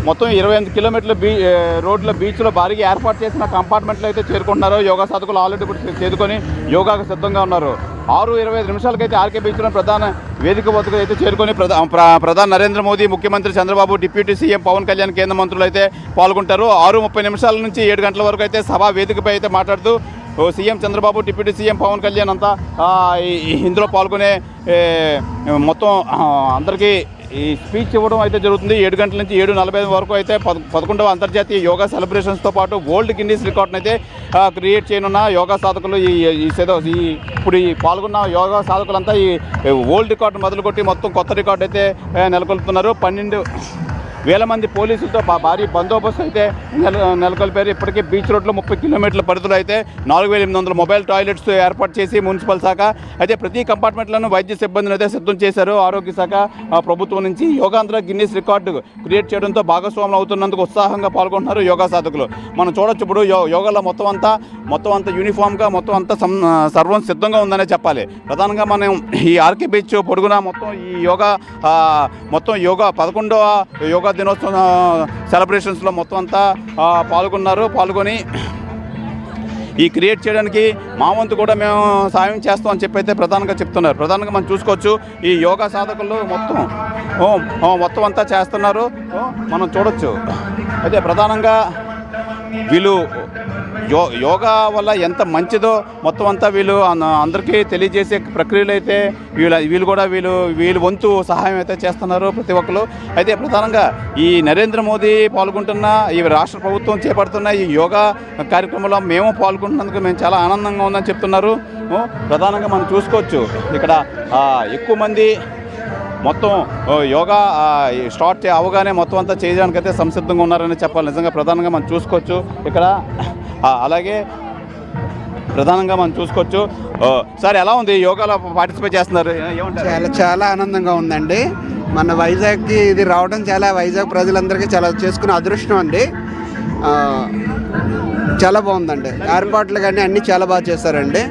మొత్తం 28 కిలోమీటర్ల రోడ్ల బీచ్లో భారీగా ఏర్పాటు చేసిన కంపార్ట్మెంట్లో అయితే చేరుకుంటున్నారు. యోగా సాధకులు ఆల్రెడీ కూడా చేరుకొని యోగాకు సిద్ధంగా ఉన్నారు. 6:25 నిమిషాలకైతే ఆర్కే బీచ్లో ప్రధాన వేదిక వద్దకు అయితే చేరుకొని ప్రధాని నరేంద్ర మోదీ, ముఖ్యమంత్రి చంద్రబాబు, డిప్యూటీ సీఎం పవన్ కళ్యాణ్, కేంద్ర మంత్రులు అయితే పాల్గొంటారు. 6:30 నిమిషాల నుంచి 7 గంటల వరకు అయితే సభా వేదికపై అయితే మాట్లాడుతూ CM Chandrababu, deputy CM Pawan Kalyan అంతా ఇందులో పాల్గొనే మొత్తం అందరికీ ఈ స్పీచ్ ఇవ్వడం అయితే జరుగుతుంది. 7 గంటల నుంచి 7:45 వరకు అయితే 11వ అంతర్జాతీయ యోగా సెలబ్రేషన్స్తో పాటు వరల్డ్ గిన్నీస్ రికార్డును అయితే క్రియేట్ చేయనున్న యోగా సాధకులు ఇప్పుడు ఈ పాల్గొన్న యోగా సాధకులంతా ఈ వరల్డ్ రికార్డు మొదలుకొట్టి మొత్తం కొత్త రికార్డు అయితే నెలకొల్పుతున్నారు. 12,000 మంది పోలీసులతో భారీ బందోబస్తు అయితే నెలకొల్పారు. ఇప్పటికీ బీచ్ రోడ్లో 30 కిలోమీటర్ల పరిధిలో అయితే 4,800 మొబైల్ టాయిలెట్స్ ఏర్పాటు చేసి మున్సిపల్ శాఖ అయితే ప్రతి కంపార్ట్మెంట్లను వైద్య సిబ్బందిని అయితే సిద్ధం చేశారు. ఆరోగ్య శాఖ ప్రభుత్వం నుంచి యోగాంధ్ర గిన్నీస్ రికార్డు క్రియేట్ చేయడంతో భాగస్వాములు అవుతున్నందుకు ఉత్సాహంగా పాల్గొంటున్నారు యోగా సాధకులు. మనం చూడొచ్చు ఇప్పుడు యోగాలో మొత్తం అంతా యూనిఫామ్గా మొత్తం అంతా సర్వం సిద్ధంగా ఉందనే చెప్పాలి. ప్రధానంగా మనం ఈ ఆర్కే బీచ్ పొడుగున మొత్తం ఈ యోగా 11వ యోగా దినోత్సవం సెలబ్రేషన్స్లో మొత్తం అంతా పాల్గొని ఈ క్రియేట్ చేయడానికి మా వంతు కూడా మేము సాయం చేస్తామని చెప్పి అయితే ప్రధానంగా చెప్తున్నారు. ప్రధానంగా మనం చూసుకోవచ్చు ఈ యోగా సాధకులు మొత్తం అంతా చేస్తున్నారు. మనం చూడొచ్చు. అయితే ప్రధానంగా వీళ్ళు యోగా వల్ల ఎంత మంచిదో మొత్తం అంతా వీళ్ళు అందరికీ తెలియజేసే ప్రక్రియలు అయితే వీళ్ళు వంతు సహాయం అయితే చేస్తున్నారు ప్రతి ఒక్కరు. అయితే ప్రధానంగా ఈ నరేంద్ర మోదీ పాల్గొంటున్న ఈ రాష్ట్ర ప్రభుత్వం చేపడుతున్న ఈ యోగా కార్యక్రమంలో మేము పాల్గొంటున్నందుకు మేము చాలా ఆనందంగా ఉందని చెప్తున్నారు. ప్రధానంగా మనం చూసుకోవచ్చు ఇక్కడ ఎక్కువ మంది మొత్తం యోగా స్టార్ట్ అవగానే మొత్తం అంతా చేయడానికైతే సంసిద్ధంగా ఉన్నారని చెప్పాలి. నిజంగా ప్రధానంగా మనం చూసుకోవచ్చు ఇక్కడ. అలాగే ప్రధానంగా మనం చూసుకోవచ్చు. సార్ ఎలా ఉంది యోగాలో పార్టిసిపేట్ చేస్తున్నారు? చాలా ఆనందంగా ఉందండి. మన వైజాగ్కి ఇది రావడం వైజాగ్ ప్రజలందరికీ చాలా చేసుకునే అదృష్టం అండి. చాలా బాగుందండి. ఏర్పాట్లు కానీ అన్నీ చాలా బాగా చేస్తారండి.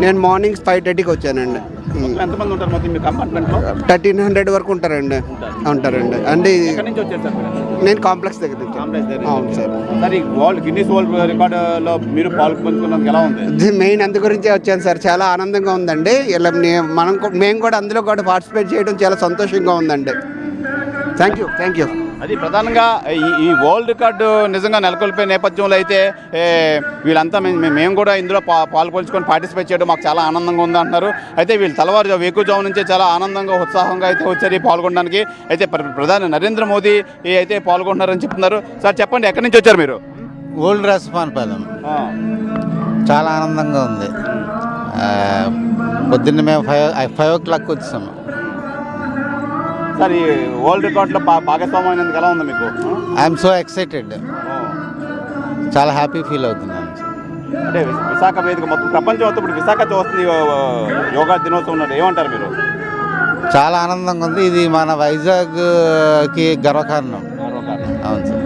నేను మార్నింగ్ 5:30కి వచ్చానండి. 1300 వరకు ఉంటారండి. అంటే నేను కాంప్లెక్స్ దగ్గర నుంచి. అవును సార్. మెయిన్ అందు గురించే వచ్చాను సార్. చాలా ఆనందంగా ఉందండి. ఇలా మేము కూడా అందులో కూడా పార్టిసిపేట్ చేయడం చాలా సంతోషంగా ఉందండి. Thank you. అది ప్రధానంగా ఈ వరల్డ్ రికార్డు నిజంగా నెలకొల్పే నేపథ్యంలో అయితే వీళ్ళంతా మేము కూడా ఇందులో పాల్పంచుకొని పార్టిసిపేట్ చేయడం మాకు చాలా ఆనందంగా ఉంది అంటున్నారు. అయితే వీళ్ళు వేకుజాము నుంచే చాలా ఆనందంగా ఉత్సాహంగా అయితే వచ్చారు పాల్గొనడానికి. అయితే ప్రధాని నరేంద్ర మోదీ అయితే పాల్గొంటున్నారని చెప్తున్నారు. సార్ చెప్పండి, ఎక్కడి నుంచి వచ్చారు మీరు? ఓల్డ్ రాజపాలెం. చాలా ఆనందంగా ఉంది. పొద్దున్న మేము 5 o'clock వచ్చాము. సార్ ఈ వరల్డ్ రికార్డులో భాగస్వామ్యం ఎలా ఉంది మీకు? I'm so excited. చాలా హ్యాపీ ఫీల్ అవుతున్నాను. అంటే విశాఖ వేదిక మొత్తం ప్రపంచం మొత్తం ఇప్పుడు విశాఖ చూస్తుంది యోగా దినోత్సవం ఉన్నట్టు ఏమంటారు మీరు? చాలా ఆనందంగా ఉంది. ఇది మన వైజాగ్కి గర్వకారణం. అవును సార్.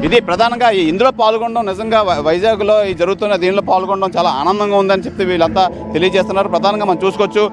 ఇది ప్రధానంగా ఇందులో పాల్గొనడం నిజంగా వైజాగ్లో ఈ జరుగుతున్న దీనిలో పాల్గొనడం చాలా ఆనందంగా ఉందని చెప్పి వీళ్ళంతా తెలియజేస్తున్నారు. ప్రధానంగా మనం చూసుకోవచ్చు.